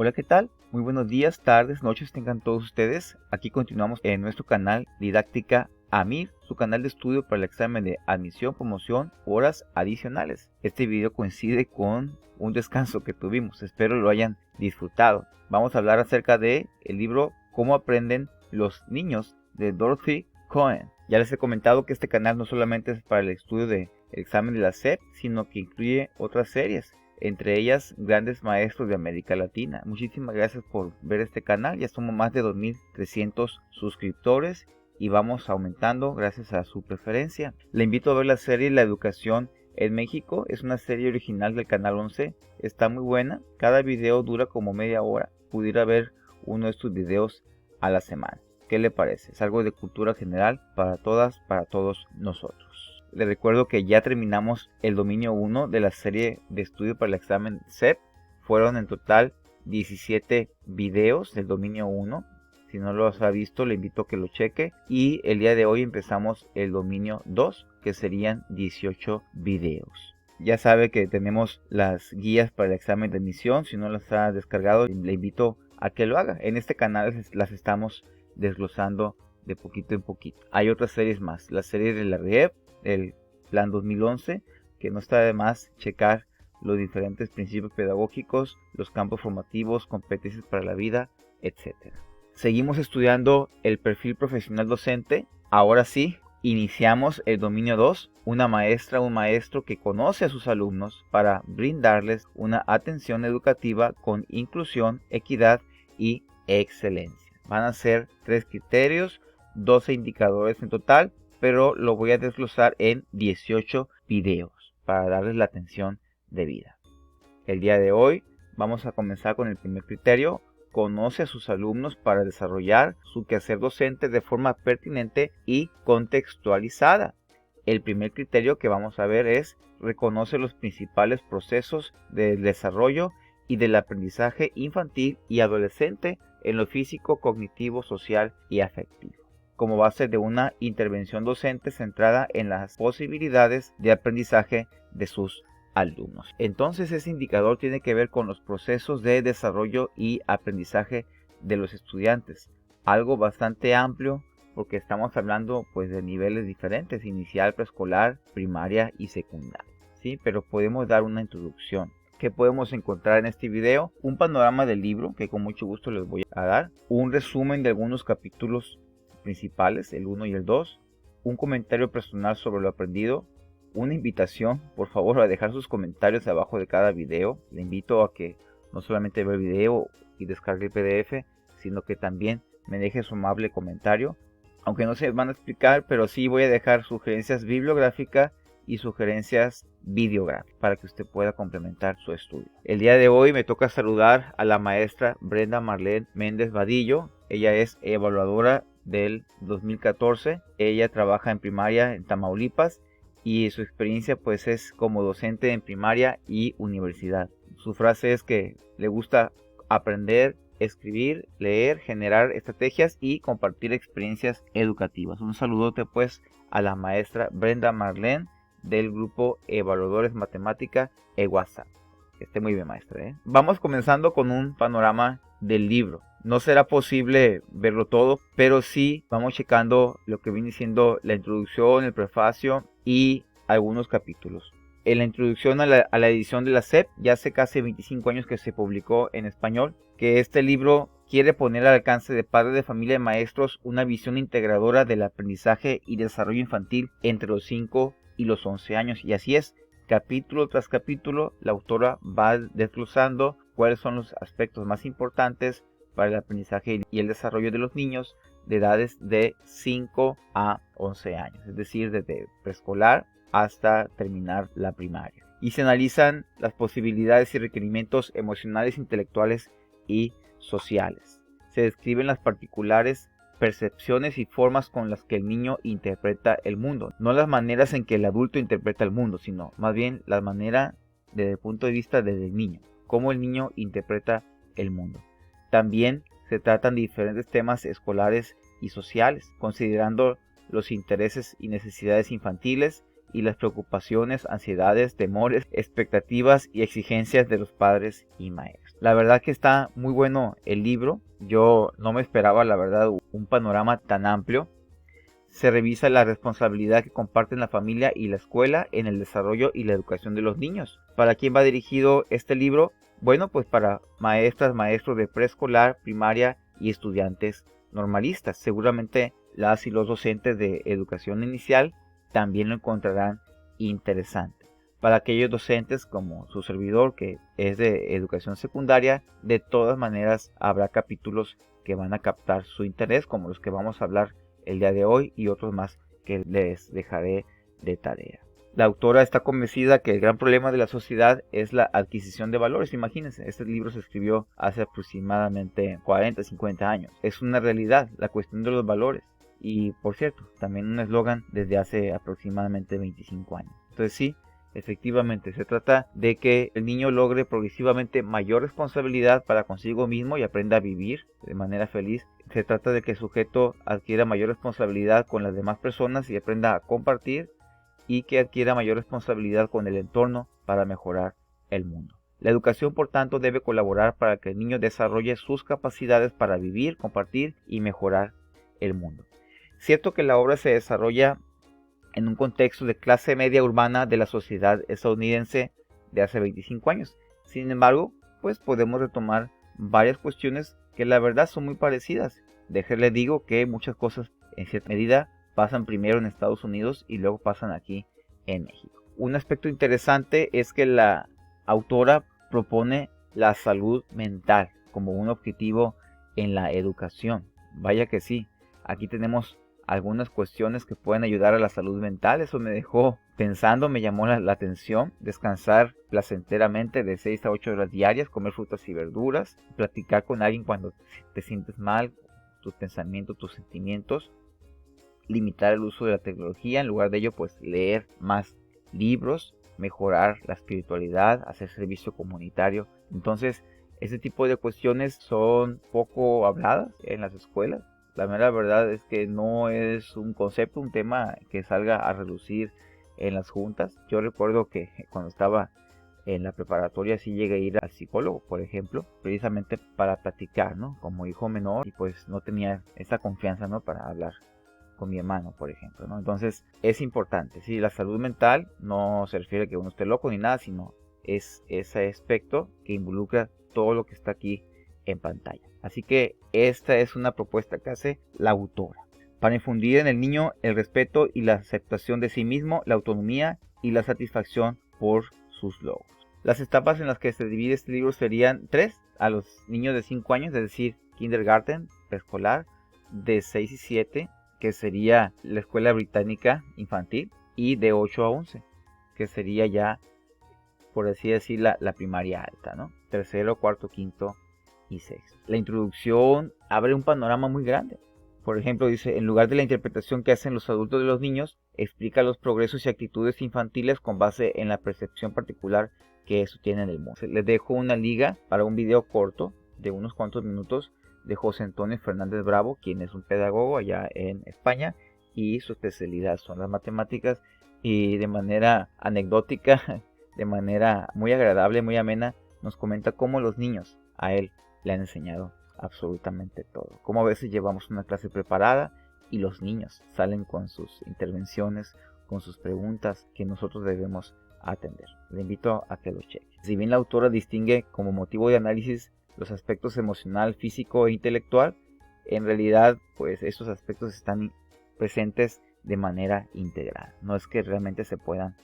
Hola, ¿qué tal? Muy buenos días, tardes, noches tengan todos ustedes. Aquí continuamos en nuestro canal Didáctica AMIR, su canal de estudio para el examen de admisión, promoción, horas adicionales. Este video coincide con un descanso que tuvimos, espero lo hayan disfrutado. Vamos a hablar acerca de el libro Cómo aprenden los niños de Dorothy Cohen. Ya les he comentado que este canal no solamente es para el estudio del examen de la SEP, sino que incluye otras series, entre ellas grandes maestros de América Latina. Muchísimas gracias por ver este canal, ya somos más de 2300 suscriptores y vamos aumentando gracias a su preferencia. Le invito a ver la serie La Educación en México, es una serie original del canal 11, está muy buena, cada video dura como media hora, pudiera ver uno de estos videos a la semana. ¿Qué le parece? Es algo de cultura general para todas, para todos nosotros. Les recuerdo que ya terminamos el dominio 1 de la serie de estudio para el examen SEP. Fueron en total 17 videos del dominio 1. Si no los ha visto, le invito a que lo cheque. Y el día de hoy empezamos el dominio 2, que serían 18 videos. Ya sabe que tenemos las guías para el examen de admisión. Si no las ha descargado, le invito a que lo haga. En este canal las estamos desglosando de poquito en poquito. Hay otras series más. La serie de la REP, el Plan 2011, que no está de más checar los diferentes principios pedagógicos, los campos formativos, competencias para la vida, etc. Seguimos estudiando el perfil profesional docente. Ahora sí, iniciamos el dominio 2, una maestra o un maestro que conoce a sus alumnos para brindarles una atención educativa con inclusión, equidad y excelencia. Van a ser 3 criterios, 12 indicadores en total, pero lo voy a desglosar en 18 videos para darles la atención debida. El día de hoy vamos a comenzar con el primer criterio. Conoce a sus alumnos para desarrollar su quehacer docente de forma pertinente y contextualizada. El primer criterio que vamos a ver es reconoce los principales procesos del desarrollo y del aprendizaje infantil y adolescente en lo físico, cognitivo, social y afectivo, como base de una intervención docente centrada en las posibilidades de aprendizaje de sus alumnos. Entonces ese indicador tiene que ver con los procesos de desarrollo y aprendizaje de los estudiantes, algo bastante amplio porque estamos hablando pues de niveles diferentes, inicial, preescolar, primaria y secundaria, ¿sí? Pero podemos dar una introducción. ¿Qué podemos encontrar en este video? Un panorama del libro que con mucho gusto les voy a dar, un resumen de algunos capítulos principales, el 1 y el 2, un comentario personal sobre lo aprendido, una invitación, por favor, a dejar sus comentarios abajo de cada video. Le invito a que no solamente vea el video y descargue el PDF, sino que también me deje su amable comentario, aunque no se van a explicar, pero sí voy a dejar sugerencias bibliográficas y sugerencias videográficas para que usted pueda complementar su estudio. El día de hoy me toca saludar a la maestra Brenda Marlene Méndez Vadillo. Ella es evaluadora del 2014. Ella trabaja en primaria en Tamaulipas y su experiencia pues es como docente en primaria y universidad. Su frase es que le gusta aprender, escribir, leer, generar estrategias y compartir experiencias educativas. Un saludote pues a la maestra Brenda Marlene del grupo Evaluadores Matemática EWASA. Que esté muy bien, maestra. Vamos comenzando con un panorama del libro. No será posible verlo todo, pero sí vamos checando lo que viene siendo la introducción, el prefacio y algunos capítulos. En la introducción a la edición de la SEP, ya hace casi 25 años que se publicó en español, que este libro quiere poner al alcance de padres de familia y maestros una visión integradora del aprendizaje y desarrollo infantil entre los 5 y los 11 años. Y así es, capítulo tras capítulo, la autora va desglosando cuáles son los aspectos más importantes para el aprendizaje y el desarrollo de los niños de edades de 5 a 11 años, es decir, desde preescolar hasta terminar la primaria. Y se analizan las posibilidades y requerimientos emocionales, intelectuales y sociales. Se describen las particulares percepciones y formas con las que el niño interpreta el mundo. No las maneras en que el adulto interpreta el mundo, sino más bien la manera desde el punto de vista del niño. Cómo el niño interpreta el mundo. También se tratan de diferentes temas escolares y sociales, considerando los intereses y necesidades infantiles y las preocupaciones, ansiedades, temores, expectativas y exigencias de los padres y maestros. La verdad que está muy bueno el libro. Yo no me esperaba, la verdad, un panorama tan amplio. Se revisa la responsabilidad que comparten la familia y la escuela en el desarrollo y la educación de los niños. ¿Para quién va dirigido este libro? Bueno, pues para maestras, maestros de preescolar, primaria y estudiantes normalistas. Seguramente las y los docentes de educación inicial también lo encontrarán interesante. Para aquellos docentes como su servidor, que es de educación secundaria, de todas maneras habrá capítulos que van a captar su interés, como los que vamos a hablar el día de hoy y otros más que les dejaré de tarea. La autora está convencida que el gran problema de la sociedad es la adquisición de valores. Imagínense, este libro se escribió hace aproximadamente 40, 50 años. Es una realidad, la cuestión de los valores. Y por cierto, también un eslogan desde hace aproximadamente 25 años. Entonces sí, efectivamente, se trata de que el niño logre progresivamente mayor responsabilidad para consigo mismo y aprenda a vivir de manera feliz. Se trata de que el sujeto adquiera mayor responsabilidad con las demás personas y aprenda a compartir, y que adquiera mayor responsabilidad con el entorno para mejorar el mundo. La educación, por tanto, debe colaborar para que el niño desarrolle sus capacidades para vivir, compartir y mejorar el mundo. Cierto que la obra se desarrolla en un contexto de clase media urbana de la sociedad estadounidense de hace 25 años. Sin embargo, pues podemos retomar varias cuestiones que la verdad son muy parecidas. Déjenle digo que muchas cosas en cierta medida pasan primero en Estados Unidos y luego pasan aquí en México. Un aspecto interesante es que la autora propone la salud mental como un objetivo en la educación. Vaya que sí, aquí tenemos algunas cuestiones que pueden ayudar a la salud mental. Eso me dejó pensando, me llamó la atención. Descansar placenteramente de 6 a 8 horas diarias, comer frutas y verduras, platicar con alguien cuando te sientes mal, tus pensamientos, tus sentimientos, limitar el uso de la tecnología, en lugar de ello pues leer más libros, mejorar la espiritualidad, hacer servicio comunitario. Entonces, este tipo de cuestiones son poco habladas en las escuelas. La mera verdad es que no es un concepto, un tema que salga a relucir en las juntas. Yo recuerdo que cuando estaba en la preparatoria sí llegué a ir al psicólogo, por ejemplo, precisamente para platicar, ¿no? Como hijo menor, y pues no tenía esa confianza, ¿no? Para hablar con mi hermano, por ejemplo, ¿no? Entonces es importante, ¿sí? La salud mental no se refiere a que uno esté loco ni nada, sino es ese aspecto que involucra todo lo que está aquí en pantalla. Así que esta es una propuesta que hace la autora para infundir en el niño el respeto y la aceptación de sí mismo, la autonomía y la satisfacción por sus logros. Las etapas en las que se divide este libro serían 3: a los niños de 5 años, es decir, kindergarten, preescolar, de 6 y 7, que sería la escuela británica infantil, y de 8 a 11, que sería ya, por así decir, la primaria alta, ¿no? Tercero, cuarto, quinto y sexto. La introducción abre un panorama muy grande. Por ejemplo, dice, en lugar de la interpretación que hacen los adultos de los niños, explica los progresos y actitudes infantiles con base en la percepción particular que eso tiene en el mundo. Les dejo una liga para un video corto de unos cuantos minutos de José Antonio Fernández Bravo, quien es un pedagogo allá en España y su especialidad son las matemáticas, y de manera anecdótica, de manera muy agradable, muy amena, nos comenta cómo los niños a él le han enseñado absolutamente todo. Cómo a veces llevamos una clase preparada y los niños salen con sus intervenciones, con sus preguntas que nosotros debemos atender. Le invito a que lo cheque. Si bien la autora distingue como motivo de análisis los aspectos emocional, físico e intelectual, en realidad pues estos aspectos están presentes de manera integral. No es que realmente se puedan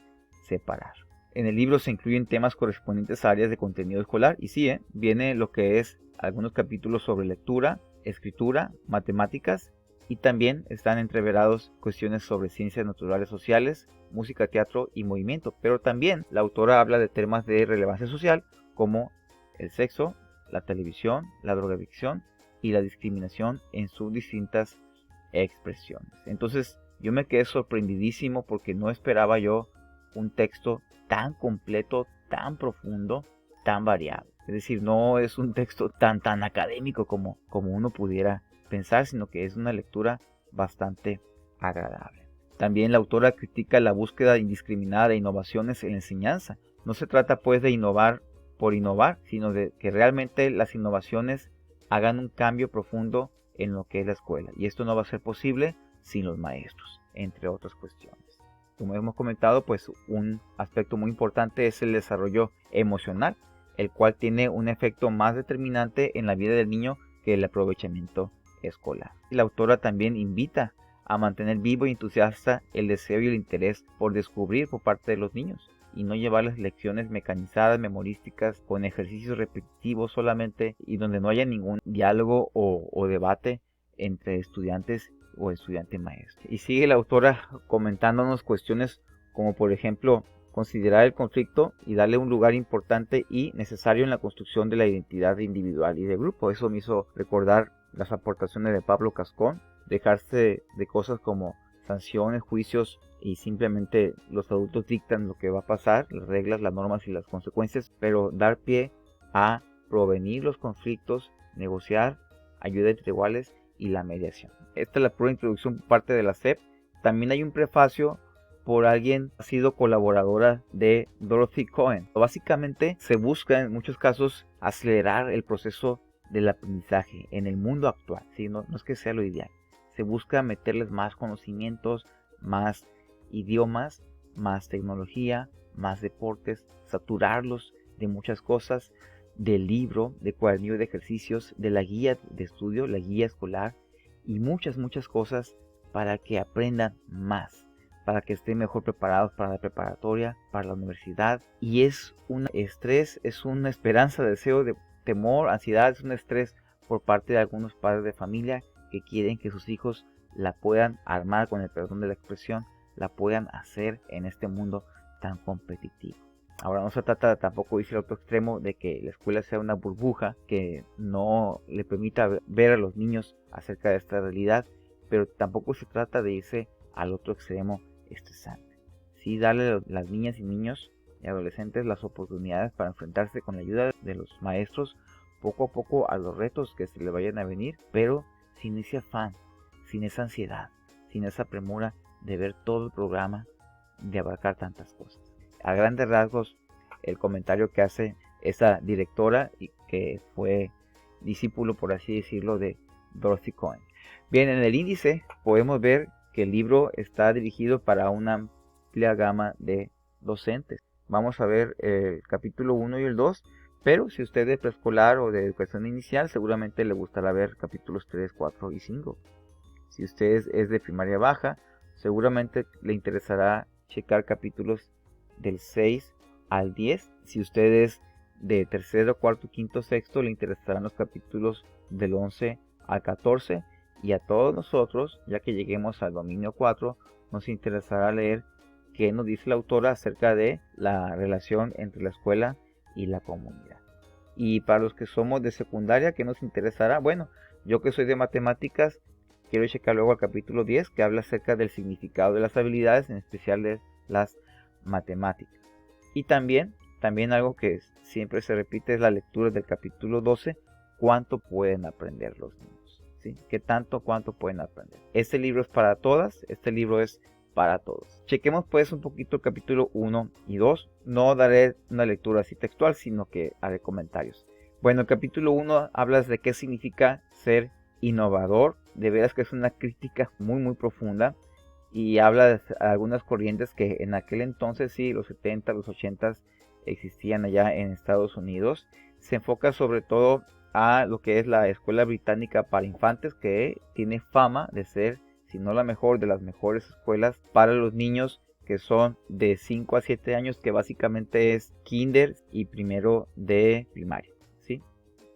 separar. En el libro se incluyen temas correspondientes a áreas de contenido escolar y sí, viene lo que es algunos capítulos sobre lectura, escritura, matemáticas, y también están entreverados cuestiones sobre ciencias naturales sociales, música, teatro y movimiento. Pero también la autora habla de temas de relevancia social como el sexo, la televisión, la drogadicción y la discriminación en sus distintas expresiones. Entonces yo me quedé sorprendidísimo porque no esperaba yo un texto tan completo, tan profundo, tan variado. Es decir, no es un texto tan académico como uno pudiera pensar, sino que es una lectura bastante agradable. También la autora critica la búsqueda indiscriminada de innovaciones en la enseñanza. No se trata pues de innovar por innovar, sino de que realmente las innovaciones hagan un cambio profundo en lo que es la escuela. Y esto no va a ser posible sin los maestros, entre otras cuestiones. Como hemos comentado, pues un aspecto muy importante es el desarrollo emocional, el cual tiene un efecto más determinante en la vida del niño que el aprovechamiento escolar. Y la autora también invita a mantener vivo y entusiasta el deseo y el interés por descubrir por parte de los niños y no llevarles lecciones mecanizadas, memorísticas, con ejercicios repetitivos solamente y donde no haya ningún diálogo o debate entre estudiantes o estudiante maestro. Y sigue la autora comentándonos cuestiones como por ejemplo considerar el conflicto y darle un lugar importante y necesario en la construcción de la identidad individual y de grupo. Eso me hizo recordar las aportaciones de Pablo Cascón, dejarse de cosas como sanciones, juicios y simplemente los adultos dictan lo que va a pasar, las reglas, las normas y las consecuencias, pero dar pie a prevenir los conflictos, negociar, ayuda entre iguales y la mediación. Esta es la pura introducción por parte de la SEP. También hay un prefacio por alguien que ha sido colaboradora de Dorothy Cohen. Básicamente se busca en muchos casos acelerar el proceso del aprendizaje en el mundo actual, ¿sí? No es que sea lo ideal. Se busca meterles más conocimientos, más idiomas, más tecnología, más deportes, saturarlos de muchas cosas, del libro, de cuadernillo de ejercicios, de la guía de estudio, la guía escolar y muchas cosas para que aprendan más, para que estén mejor preparados para la preparatoria, para la universidad. Y es un estrés, es una esperanza, deseo, de temor, ansiedad, es un estrés por parte de algunos padres de familia que quieren que sus hijos la puedan armar, con el perdón de la expresión, la puedan hacer en este mundo tan competitivo. Ahora no se trata tampoco, dice el otro extremo, de que la escuela sea una burbuja que no le permita ver a los niños acerca de esta realidad, pero tampoco se trata de irse al otro extremo estresante. Sí, darle a las niñas y niños y adolescentes las oportunidades para enfrentarse con la ayuda de los maestros poco a poco a los retos que se le vayan a venir, pero sin ese afán, sin esa ansiedad, sin esa premura de ver todo el programa, de abarcar tantas cosas. A grandes rasgos, el comentario que hace esa directora y que fue discípulo, por así decirlo, de Dorothy Cohen. Bien, en el índice podemos ver que el libro está dirigido para una amplia gama de docentes. Vamos a ver el capítulo 1 y el 2, pero si usted es de preescolar o de educación inicial, seguramente le gustará ver capítulos 3, 4 y 5. Si usted es de primaria baja, seguramente le interesará checar capítulos del 6 al 10. Si usted es de tercero, cuarto, quinto, sexto, le interesarán los capítulos del 11 al 14. Y a todos nosotros, ya que lleguemos al dominio 4, nos interesará leer qué nos dice la autora acerca de la relación entre la escuela y la comunidad. Y para los que somos de secundaria, ¿qué nos interesará? Bueno, yo que soy de matemáticas, quiero checar luego al capítulo 10, que habla acerca del significado de las habilidades, en especial de las matemáticas. Y también algo que siempre se repite es la lectura del capítulo 12, cuánto pueden aprender los niños, ¿sí? ¿Qué tanto, cuánto pueden aprender? Este libro es para todas, este libro es para todos. Chequemos pues un poquito el capítulo 1 y 2. No daré una lectura así textual, sino que haré comentarios. Bueno, el capítulo 1 habla de qué significa ser innovador. De veras que es una crítica muy profunda. Y habla de algunas corrientes que en aquel entonces, sí, los 70, los 80 existían allá en Estados Unidos. Se enfoca sobre todo a lo que es la escuela británica para infantes, que tiene fama de ser, si no la mejor, de las mejores escuelas para los niños que son de 5 a 7 años, que básicamente es kinder y primero de primaria, ¿sí?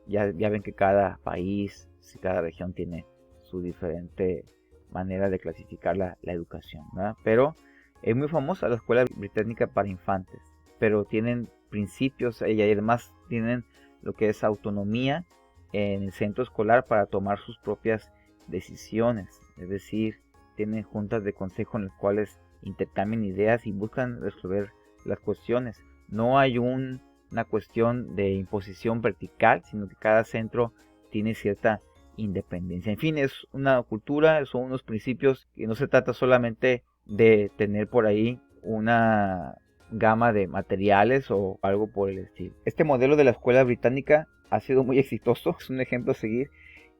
Ya ven que cada país, cada región tiene su diferente manera de clasificar la educación, ¿verdad? Pero es muy famosa la escuela británica para infantes, pero tienen principios y además tienen lo que es autonomía en el centro escolar para tomar sus propias decisiones, es decir, tienen juntas de consejo en las cuales intercambian ideas y buscan resolver las cuestiones. No hay una cuestión de imposición vertical, sino que cada centro tiene cierta independencia. En fin, es una cultura, son unos principios que no se trata solamente de tener por ahí un gama de materiales o algo por el estilo. Este modelo de la escuela británica ha sido muy exitoso, es un ejemplo a seguir,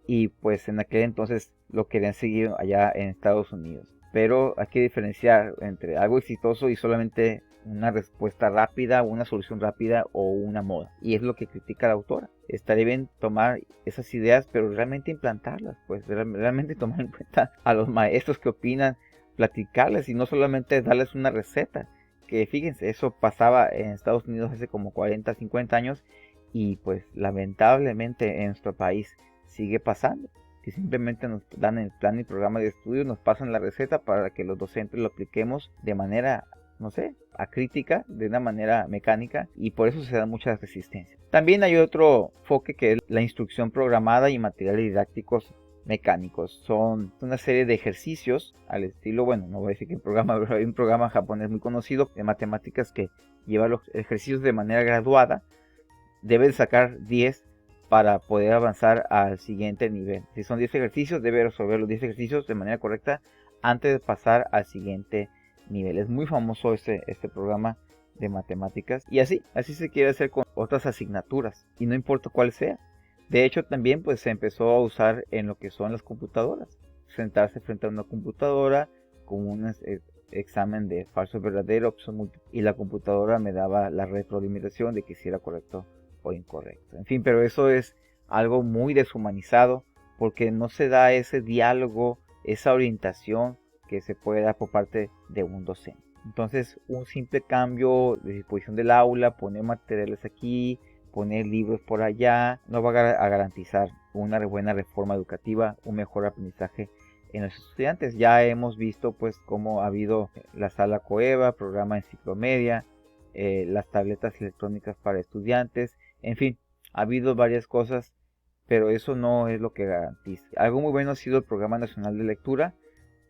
y pues en aquel entonces lo querían seguir allá en Estados Unidos. Pero hay que diferenciar entre algo exitoso y solamente una respuesta rápida, una solución rápida o una moda. Y es lo que critica la autora. Estaría bien tomar esas ideas, pero realmente implantarlas, pues realmente tomar en cuenta a los maestros que opinan, platicarles y no solamente darles una receta. Que fíjense, eso pasaba en Estados Unidos hace como 40, 50 años y pues lamentablemente en nuestro país sigue pasando. Que simplemente nos dan el plan y programa de estudio, nos pasan la receta para que los docentes lo apliquemos de manera, no sé, acrítica, de una manera mecánica, y por eso se da mucha resistencia. También hay otro enfoque que es la instrucción programada y materiales didácticos mecánicos. Son una serie de ejercicios al estilo, bueno, no voy a decir que programa, pero hay un programa japonés muy conocido de matemáticas que lleva los ejercicios de manera graduada. Debes sacar 10 para poder avanzar al siguiente nivel. Si son 10 ejercicios, debe resolver los 10 ejercicios de manera correcta antes de pasar al siguiente nivel. Es muy famoso este programa de matemáticas, y así se quiere hacer con otras asignaturas, y no importa cuál sea. De hecho, también pues se empezó a usar en lo que son las computadoras. Sentarse frente a una computadora con un examen de falso verdadero, opción múltiple, y la computadora me daba la retroalimentación de que si era correcto o incorrecto. En fin, pero eso es algo muy deshumanizado porque no se da ese diálogo, esa orientación que se puede dar por parte de un docente. Entonces, un simple cambio de disposición del aula, poner materiales aquí, poner libros por allá, no va a garantizar una buena reforma educativa, un mejor aprendizaje en los estudiantes. Ya hemos visto pues cómo ha habido la sala Coeva, programa Enciclomedia, las tabletas electrónicas para estudiantes, en fin, ha habido varias cosas, pero eso no es lo que garantiza. Algo muy bueno ha sido el Programa Nacional de Lectura,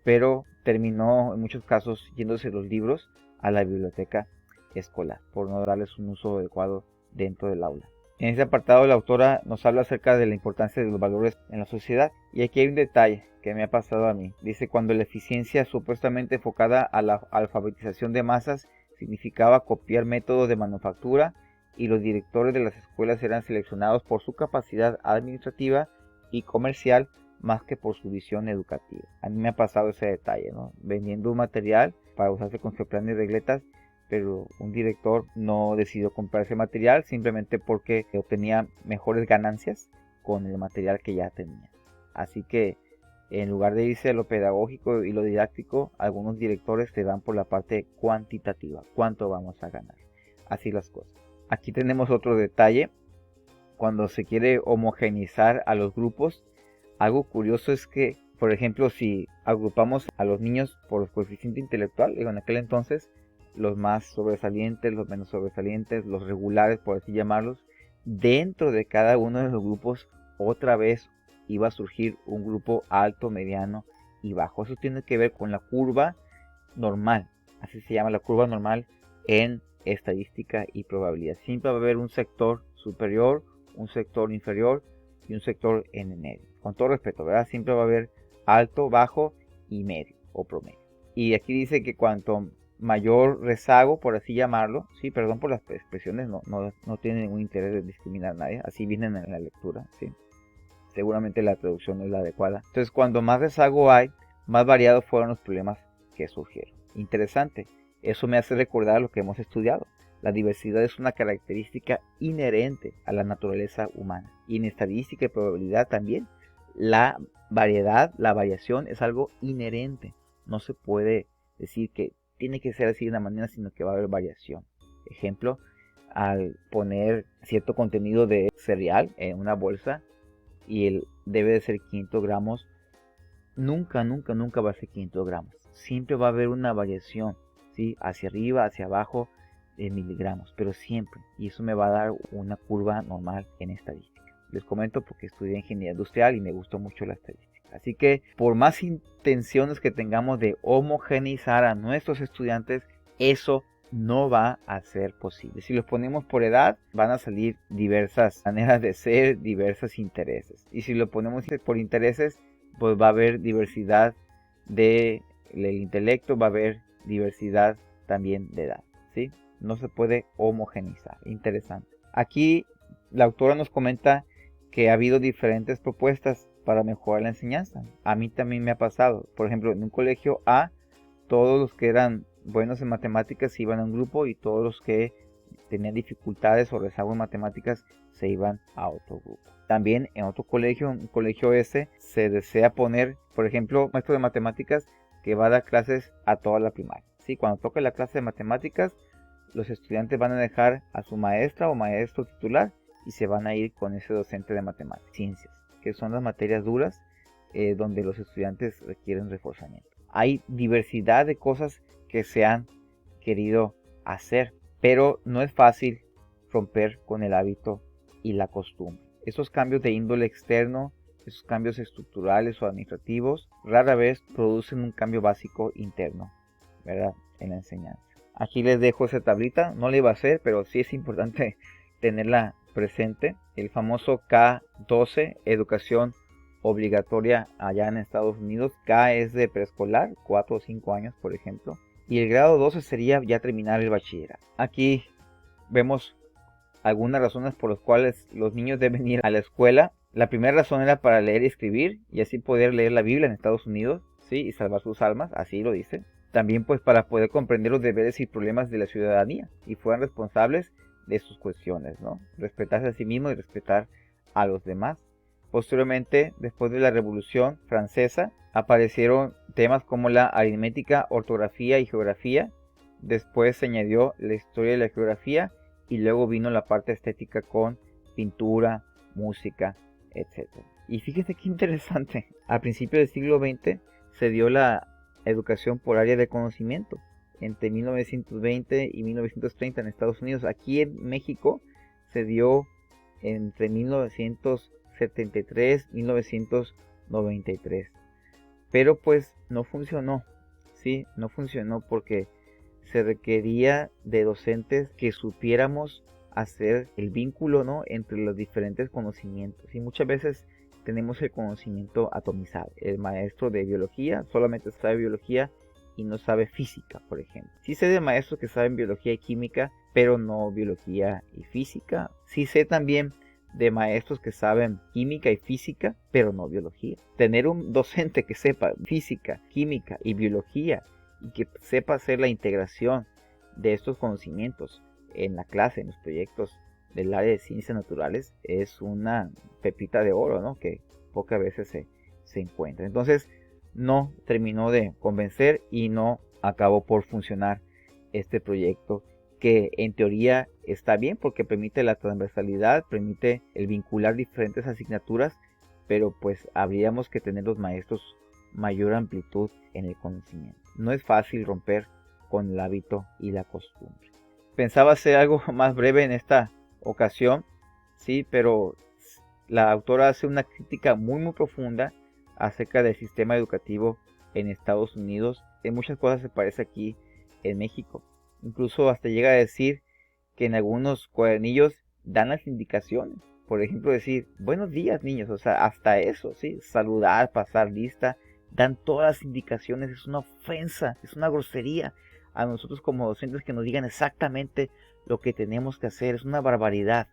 pero terminó en muchos casos yéndose los libros a la biblioteca escolar, por no darles un uso adecuado dentro del aula. En este apartado la autora nos habla acerca de la importancia de los valores en la sociedad, y aquí hay un detalle que me ha pasado a mí. Dice: cuando la eficiencia supuestamente enfocada a la alfabetización de masas significaba copiar métodos de manufactura, y los directores de las escuelas eran seleccionados por su capacidad administrativa y comercial más que por su visión educativa. A mí me ha pasado ese detalle, ¿no? Vendiendo un material para usarse con su plan y regletas, pero un director no decidió comprar ese material simplemente porque obtenía mejores ganancias con el material que ya tenía. Así que en lugar de irse a lo pedagógico y lo didáctico, algunos directores se van por la parte cuantitativa. ¿Cuánto vamos a ganar? Así las cosas. Aquí tenemos otro detalle. Cuando se quiere homogeneizar a los grupos, algo curioso es que, por ejemplo, si agrupamos a los niños por coeficiente intelectual, en aquel entonces, los más sobresalientes, los menos sobresalientes, los regulares, por así llamarlos, dentro de cada uno de los grupos, otra vez iba a surgir un grupo alto, mediano y bajo. Eso tiene que ver con la curva normal, así se llama la curva normal en estadística y probabilidad. Siempre va a haber un sector superior, un sector inferior y un sector en el medio. Con todo respeto, ¿verdad? Siempre va a haber alto, bajo y medio o promedio. Y aquí dice que cuanto mayor rezago, por así llamarlo, sí, perdón por las expresiones, no tiene ningún interés de discriminar a nadie, así vienen en la lectura, sí. Seguramente la traducción no es la adecuada. Entonces, cuando más rezago hay, más variados fueron los problemas que surgieron. Interesante. Eso me hace recordar lo que hemos estudiado. La diversidad es una característica inherente a la naturaleza humana. Y en estadística y probabilidad también. La variedad, la variación es algo inherente. No se puede decir que tiene que ser así de una manera, sino que va a haber variación. Ejemplo, al poner cierto contenido de cereal en una bolsa y él debe de ser 500 gramos, nunca va a ser 500 gramos. Siempre va a haber una variación, ¿sí? Hacia arriba, hacia abajo de miligramos, pero siempre. Y eso me va a dar una curva normal en estadística. Les comento porque estudié ingeniería industrial y me gustó mucho la estadística. Así que por más intenciones que tengamos de homogeneizar a nuestros estudiantes, eso no va a ser posible. Si los ponemos por edad, van a salir diversas maneras de ser, diversos intereses. Y si lo ponemos por intereses, pues va a haber diversidad del intelecto, va a haber diversidad también de edad, ¿sí? no se puede homogeneizar. Interesante. Aquí la autora nos comenta que ha habido diferentes propuestas para mejorar la enseñanza. A mí también me ha pasado. Por ejemplo, en un colegio A, todos los que eran buenos en matemáticas iban a un grupo y todos los que tenían dificultades o rezago en matemáticas se iban a otro grupo. También en otro colegio, un colegio S, se desea poner, por ejemplo, maestro de matemáticas que va a dar clases a toda la primaria. ¿Sí? Cuando toque la clase de matemáticas, los estudiantes van a dejar a su maestra o maestro titular y se van a ir con ese docente de matemáticas, ciencias, que son las materias duras donde los estudiantes requieren reforzamiento. Hay diversidad de cosas que se han querido hacer, pero no es fácil romper con el hábito y la costumbre. Esos cambios de índole externo, esos cambios estructurales o administrativos, rara vez producen un cambio básico interno, ¿verdad? En la enseñanza. Aquí les dejo esa tablita, no la iba a hacer, pero sí es importante tenerla presente. El famoso K12, educación obligatoria allá en Estados Unidos. K es de preescolar, 4 o 5 años, por ejemplo. Y el grado 12 sería ya terminar el bachillerato. Aquí vemos algunas razones por las cuales los niños deben ir a la escuela. La primera razón era para leer y escribir y así poder leer la Biblia en Estados Unidos, ¿sí? Y salvar sus almas, así lo dice. También pues para poder comprender los deberes y problemas de la ciudadanía y fueran responsables de sus cuestiones, ¿no? Respetarse a sí mismo y respetar a los demás. Posteriormente, después de la Revolución Francesa, aparecieron temas como la aritmética, ortografía y geografía. Después se añadió la historia de la geografía y luego vino la parte estética con pintura, música, etc. Y fíjense qué interesante. A principios del siglo XX se dio la educación por área de conocimiento. Entre 1920 y 1930 en Estados Unidos. Aquí en México se dio entre 1973 y 1993. Pero pues no funcionó. Sí, no funcionó porque se requería de docentes que supiéramos hacer el vínculo, ¿no?, entre los diferentes conocimientos. Y muchas veces tenemos el conocimiento atomizado. El maestro de biología solamente sabe biología y no sabe física, por ejemplo. Sí sé de maestros que saben biología y química, pero no biología y física. Sí sé también de maestros que saben química y física, pero no biología. Tener un docente que sepa física, química y biología y que sepa hacer la integración de estos conocimientos en la clase, en los proyectos del área de ciencias naturales, es una pepita de oro, ¿no?, que pocas veces se encuentra. Entonces no terminó de convencer y no acabó por funcionar este proyecto, que en teoría está bien porque permite la transversalidad, permite el vincular diferentes asignaturas, pero pues habríamos que tener los maestros mayor amplitud en el conocimiento. No es fácil romper con el hábito y la costumbre. Pensaba hacer algo más breve en esta ocasión, sí, pero la autora hace una crítica muy profunda acerca del sistema educativo en Estados Unidos. En muchas cosas se parece aquí en México. Incluso hasta llega a decir que en algunos cuadernillos dan las indicaciones. Por ejemplo, decir buenos días, niños. O sea, hasta eso, ¿sí? Saludar, pasar lista. Dan todas las indicaciones. Es una ofensa, es una grosería a nosotros como docentes que nos digan exactamente lo que tenemos que hacer. Es una barbaridad,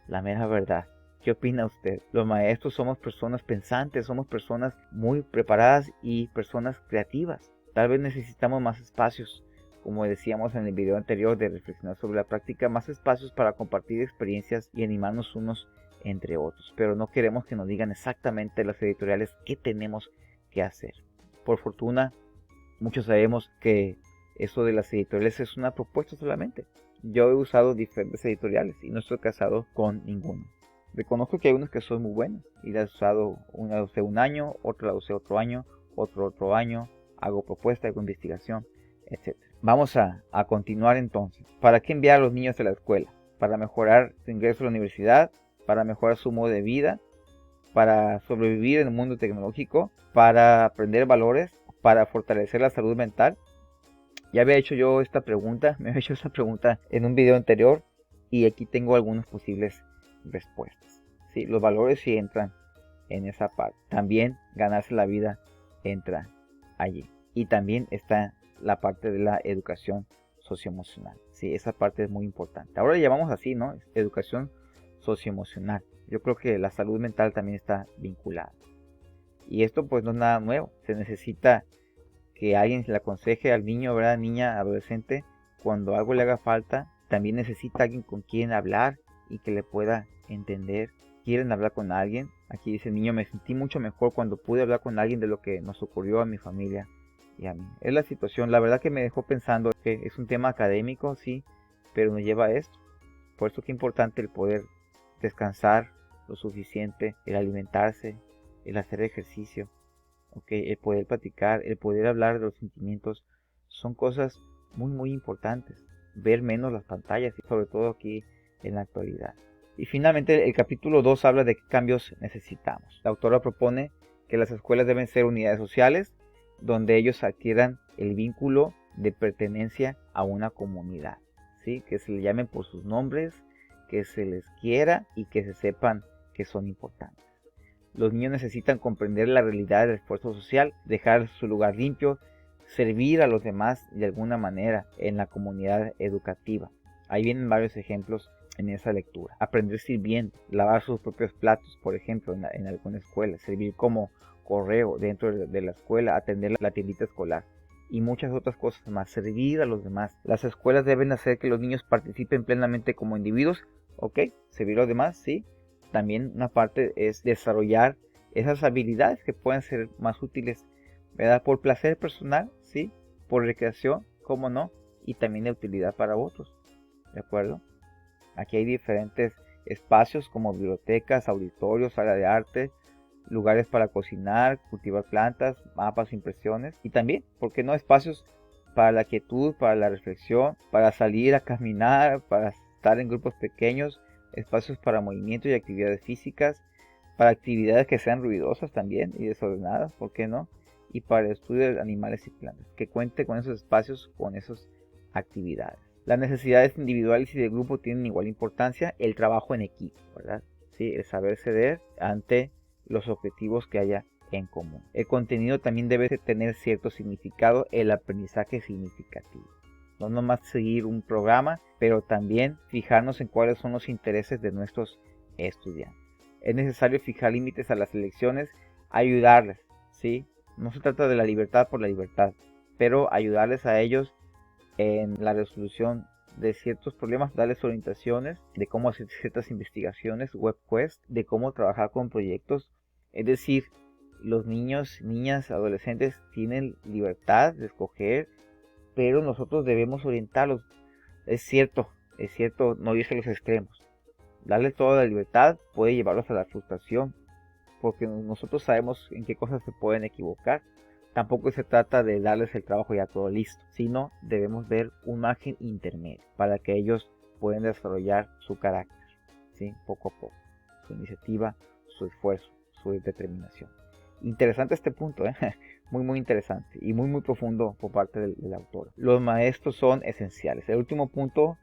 la mera verdad. ¿Qué opina usted? Los maestros somos personas pensantes, somos personas muy preparadas y personas creativas. Tal vez necesitamos más espacios, como decíamos en el video anterior de reflexionar sobre la práctica, más espacios para compartir experiencias y animarnos unos entre otros. Pero no queremos que nos digan exactamente las editoriales qué tenemos que hacer. Por fortuna, muchos sabemos que eso de las editoriales es una propuesta solamente. Yo he usado diferentes editoriales y no estoy casado con ninguno. Reconozco que hay unas que son muy buenas y las he usado, una la usé un año, otra la usé otro año, otro año, hago propuesta, hago investigación, etc. Vamos a continuar entonces. ¿Para qué enviar a los niños a la escuela? Para mejorar su ingreso a la universidad, para mejorar su modo de vida, para sobrevivir en el mundo tecnológico, para aprender valores, para fortalecer la salud mental. Ya había hecho yo esta pregunta, me había hecho esta pregunta en un video anterior y aquí tengo algunas posibles respuestas. Sí, los valores sí entran en esa parte. También ganarse la vida entra allí. Y también está la parte de la educación socioemocional. ¿Sí? Sí, esa parte es muy importante. Ahora le llamamos así, ¿no? Educación socioemocional. Yo creo que la salud mental también está vinculada. Y esto pues no es nada nuevo. Se necesita que alguien le aconseje al niño, ¿verdad? Niña, adolescente, cuando algo le haga falta. También necesita alguien con quien hablar y que le pueda entender. ¿Quieren hablar con alguien? Aquí dice el niño, me sentí mucho mejor cuando pude hablar con alguien de lo que nos ocurrió a mi familia y a mí. Es la situación, la verdad que me dejó pensando que es un tema académico, sí, pero nos lleva a esto. Por eso que es importante el poder descansar lo suficiente, el alimentarse, el hacer ejercicio, ¿okay? El poder platicar, el poder hablar de los sentimientos, son cosas muy importantes. Ver menos las pantallas, y sobre todo aquí en la actualidad. Y finalmente el capítulo 2 habla de qué cambios necesitamos. La autora propone que las escuelas deben ser unidades sociales donde ellos adquieran el vínculo de pertenencia a una comunidad, ¿sí? Que se les llamen por sus nombres, que se les quiera y que se sepan que son importantes. Los niños necesitan comprender la realidad del esfuerzo social, dejar su lugar limpio, servir a los demás de alguna manera en la comunidad educativa. Ahí vienen varios ejemplos en esa lectura. Aprender sirviendo, lavar sus propios platos, por ejemplo, en alguna escuela, servir como correo dentro de la escuela, atender la tiendita escolar y muchas otras cosas más, servir a los demás. Las escuelas deben hacer que los niños participen plenamente como individuos, ¿ok? Servir a los demás, sí. También una parte es desarrollar esas habilidades que pueden ser más útiles, ¿verdad? Por placer personal, sí, por recreación, cómo no, y también de utilidad para otros, ¿de acuerdo? Aquí hay diferentes espacios como bibliotecas, auditorios, sala de arte, lugares para cocinar, cultivar plantas, mapas, impresiones y también, ¿por qué no?, espacios para la quietud, para la reflexión, para salir a caminar, para estar en grupos pequeños, espacios para movimiento y actividades físicas, para actividades que sean ruidosas también y desordenadas, ¿por qué no? Y para el estudio de animales y plantas, que cuente con esos espacios, con esas actividades. Las necesidades individuales y de grupo tienen igual importancia, el trabajo en equipo, ¿verdad? Sí, el saber ceder ante los objetivos que haya en común. El contenido también debe tener cierto significado, el aprendizaje significativo. No nomás seguir un programa, pero también fijarnos en cuáles son los intereses de nuestros estudiantes. Es necesario fijar límites a las elecciones, ayudarles, ¿sí? No se trata de la libertad por la libertad, pero ayudarles a ellos en la resolución de ciertos problemas, darles orientaciones de cómo hacer ciertas investigaciones, web quest, de cómo trabajar con proyectos. Es decir, los niños, niñas, adolescentes tienen libertad de escoger, pero nosotros debemos orientarlos. Es cierto, no irse a los extremos. Darles toda la libertad puede llevarlos a la frustración, porque nosotros sabemos en qué cosas se pueden equivocar. Tampoco se trata de darles el trabajo ya todo listo, sino debemos ver un margen intermedio para que ellos puedan desarrollar su carácter, ¿sí? Poco a poco, su iniciativa, su esfuerzo, su determinación. Interesante este punto, ¿eh? Muy interesante y muy profundo por parte del autor. Los maestros son esenciales. El último punto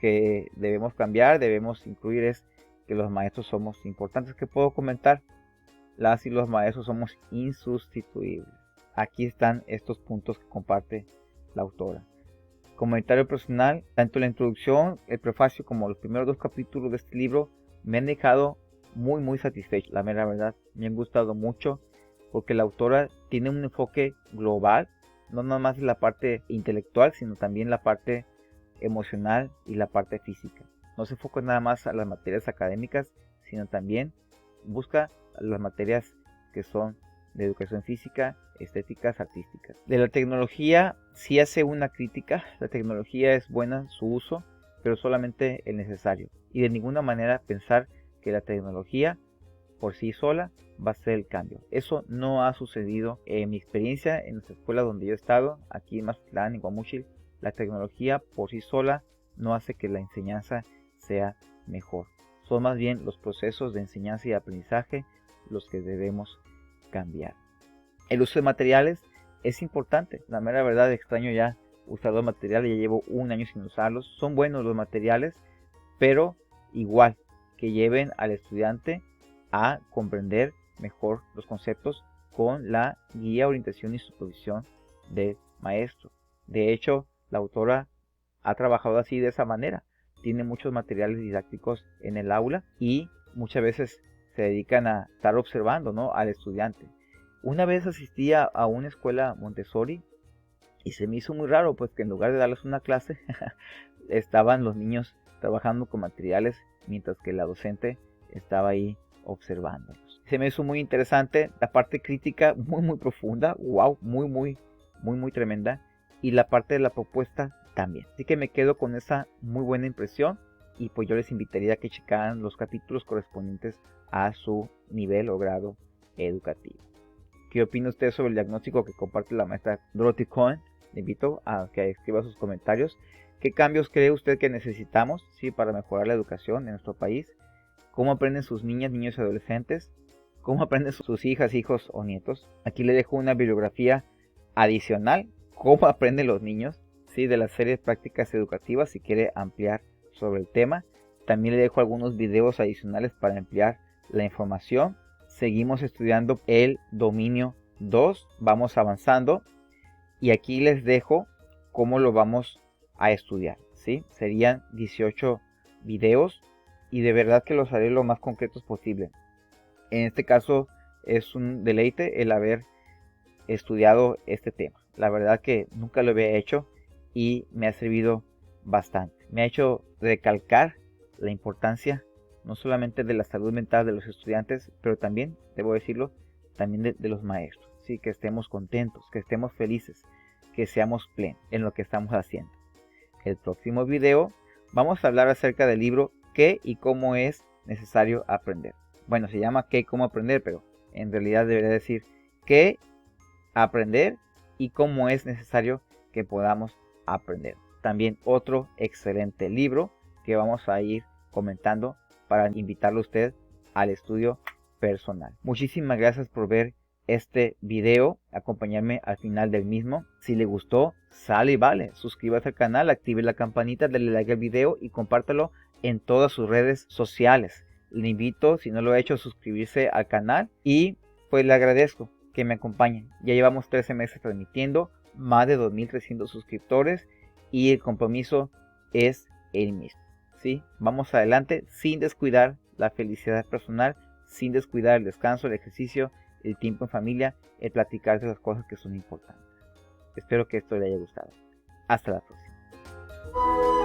que debemos cambiar, debemos incluir es que los maestros somos importantes. ¿Qué puedo comentar? Las y los maestros somos insustituibles. Aquí están estos puntos que comparte la autora. Comentario personal, tanto la introducción, el prefacio como los primeros 2 capítulos de este libro me han dejado muy satisfecho. La mera verdad, me han gustado mucho porque la autora tiene un enfoque global, no nada más de la parte intelectual, sino también la parte emocional y la parte física. No se enfoca nada más a las materias académicas, sino también busca las materias que son de educación física, estéticas, artísticas. De la tecnología sí hace una crítica. La tecnología es buena su uso, pero solamente el necesario. Y de ninguna manera pensar que la tecnología por sí sola va a ser el cambio. Eso no ha sucedido en mi experiencia en las escuelas donde yo he estado, aquí en Mazatlán, en Guamúchil. La tecnología por sí sola no hace que la enseñanza sea mejor. Son más bien los procesos de enseñanza y aprendizaje los que debemos cambiar. El uso de materiales es importante. La mera verdad, extraño ya usar los materiales, ya llevo 1 año sin usarlos. Son buenos los materiales, pero igual que lleven al estudiante a comprender mejor los conceptos con la guía, orientación y supervisión del maestro. De hecho, la autora ha trabajado así de esa manera. Tiene muchos materiales didácticos en el aula y muchas veces se dedican a estar observando, ¿no?, al estudiante. Una vez asistía a una escuela Montessori y se me hizo muy raro, pues que en lugar de darles una clase, estaban los niños trabajando con materiales mientras que la docente estaba ahí observándolos. Se me hizo muy interesante la parte crítica, muy profunda, wow, muy tremenda, y la parte de la propuesta también. Así que me quedo con esa muy buena impresión y pues yo les invitaría a que checaran los capítulos correspondientes a su nivel o grado educativo. ¿Qué opina usted sobre el diagnóstico que comparte la maestra Dorothy Cohen? Le invito a que escriba sus comentarios. ¿Qué cambios cree usted que necesitamos, sí, para mejorar la educación en nuestro país? ¿Cómo aprenden sus niñas, niños y adolescentes? ¿Cómo aprenden sus hijas, hijos o nietos? Aquí le dejo una bibliografía adicional. ¿Cómo aprenden los niños? Sí, de la serie Prácticas Educativas, si quiere ampliar sobre el tema. También le dejo algunos videos adicionales para ampliar la información. Seguimos estudiando el dominio 2. Vamos avanzando. Y aquí les dejo cómo lo vamos a estudiar, ¿sí? Serían 18 videos y de verdad que los haré lo más concretos posible. En este caso es un deleite el haber estudiado este tema. La verdad que nunca lo había hecho y me ha servido bastante. Me ha hecho recalcar la importancia no solamente de la salud mental de los estudiantes, pero también, debo decirlo, también de los maestros. Sí, que estemos contentos, que estemos felices, que seamos plenos en lo que estamos haciendo. El próximo video vamos a hablar acerca del libro ¿Qué y cómo es necesario aprender? Bueno, se llama ¿Qué y cómo aprender? Pero en realidad debería decir ¿qué aprender y cómo es necesario que podamos aprender? También otro excelente libro que vamos a ir comentando para invitarlo a usted al estudio personal. Muchísimas gracias por ver este video, acompañarme al final del mismo. Si le gustó, sale y vale, suscríbase al canal, active la campanita, dale like al video y compártelo en todas sus redes sociales. Le invito, si no lo ha hecho, a suscribirse al canal y pues le agradezco que me acompañen. Ya llevamos 13 meses transmitiendo, más de 2.300 suscriptores y el compromiso es el mismo, ¿sí? Vamos adelante sin descuidar la felicidad personal, sin descuidar el descanso, el ejercicio, el tiempo en familia, el platicar de las cosas que son importantes. Espero que esto le haya gustado. Hasta la próxima.